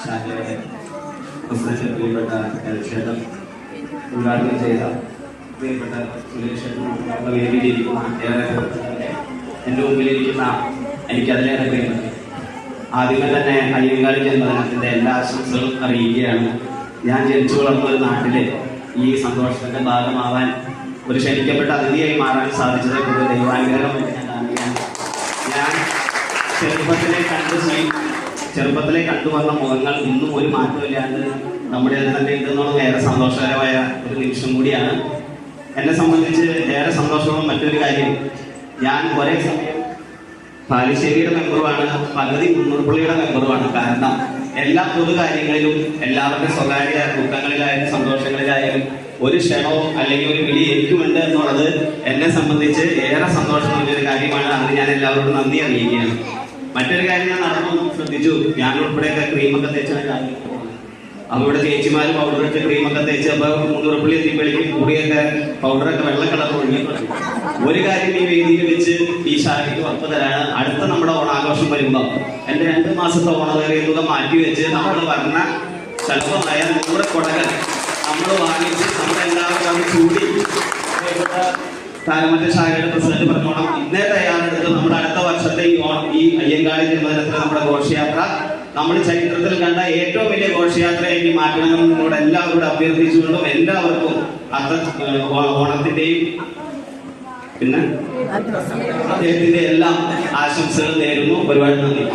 ശാഖയുടെ പ്രസിഡന്റ് പ്രിയപ്പെട്ട ക്ഷേത്രം ഉദ്ഘാടനം ചെയ്ത പ്രിയപ്പെട്ട സുരേഷ് വേദിയിലിരിക്കുന്ന എൻ്റെ മുമ്പിലിരിക്കുന്ന എനിക്കതിലേറെ പ്രിയപ്പെട്ട ആദ്യമേ തന്നെ അയ്യങ്കാളി ജന്മദിനത്തിൻ്റെ എല്ലാ ആശംസകളും അറിയിക്കുകയാണ്. ഞാൻ ജനിച്ചു വളർന്ന ഒരു നാട്ടിലെ ഈ സന്തോഷത്തിന്റെ ഭാഗമാവാൻ ഒരു ക്ഷണിക്കപ്പെട്ട അതിഥിയായി മാറാൻ സാധിച്ചത് ഒരു ദൈവാനുഗ്രഹമായിട്ട് ഞാൻ കാണുകയാണ്. ഞാൻ ചെറുപ്പത്തിലെ കണ്ടുവന്ന മുഖങ്ങൾ ഇന്നും ഒരു മാറ്റമില്ലാണ്ട് നമ്മുടെ തന്നെ ഇതെന്നുള്ള ഏറെ സന്തോഷകരമായ ഒരു നിമിഷം കൂടിയാണ്. എന്നെ സംബന്ധിച്ച് ഏറെ സന്തോഷമുള്ള മറ്റൊരു കാര്യം, ഞാൻ ഒരേ സമയം പാലിശ്ശേരിയുടെ മെമ്പറുമാണ്, പകുതി കുന്നൂർപ്പള്ളിയുടെ മെമ്പറുമാണ്. കാരണം എല്ലാ പൊതു കാര്യങ്ങളിലും എല്ലാവരുടെ സ്വകാര്യ ദുഃഖങ്ങളിലായാലും സന്തോഷങ്ങളിലായാലും ഒരു ക്ഷണോ അല്ലെങ്കിൽ ഒരു വിളി എനിക്കുമുണ്ട് എന്നുള്ളത് എന്നെ സംബന്ധിച്ച് ഏറെ സന്തോഷമുള്ള ഒരു കാര്യമാണ്. അതിന് ഞാൻ എല്ലാവരോടും നന്ദി അറിയിക്കുകയാണ്. മറ്റൊരു കാര്യം ഞാൻ നടന്നു ശ്രദ്ധിച്ചു, ഞാൻ ഉൾപ്പെടെയൊക്കെ ക്രീമൊക്കെ തേച്ചാണ് അവിടെ ചേച്ചിമാര് പൗഡറൊക്കെ ക്രീമൊക്കെ തേച്ച് അപ്പൊ മുന്നൂറുപ്പള്ളി എത്തിയപ്പോഴേക്കും കൂടിയൊക്കെ പൗഡറൊക്കെ വെള്ള കളർ ഒഴുകിയിട്ടുണ്ട്. ഒരു കാര്യം ഈ വേദിയിൽ വെച്ച് ഈ ശാഖയ്ക്ക് ഉറപ്പ് തരാണ്, അടുത്ത നമ്മുടെ ഓണാഘോഷം വരുമ്പോ എന്റെ 2 മാസത്തെ ഓണവേറിയ തുക മാറ്റി വെച്ച് നമ്മൾ പറഞ്ഞ ശല്പമായ 100 കൊടകൾ നമ്മൾ വാങ്ങിച്ച് നമ്മളെല്ലാവരും അത് ചൂടി താരമറ്റ ശാഖയുടെ പ്രസിഡന്റ് പറഞ്ഞോണം ഇന്നേ തയ്യാറെടുത്ത് നമ്മുടെ അടുത്ത വർഷത്തെ ഈ അയ്യങ്കാളി ജന്മദിനത്തിലെ നമ്മുടെ ഘോഷയാത്ര നമ്മൾ ചരിത്രത്തിൽ കണ്ട ഏറ്റവും വലിയ ഘോഷയാത്രയാക്കി മാറ്റണമെന്ന് നിങ്ങളോട് എല്ലാവരോടും അഭ്യർത്ഥിച്ചുകൊണ്ടും എല്ലാവർക്കും ഓണത്തിന്റെയും പിന്നെ അദ്ദേഹത്തിന്റെ എല്ലാം ആശംസകൾ നേരുന്നു. ഒരുപാട് നന്ദി.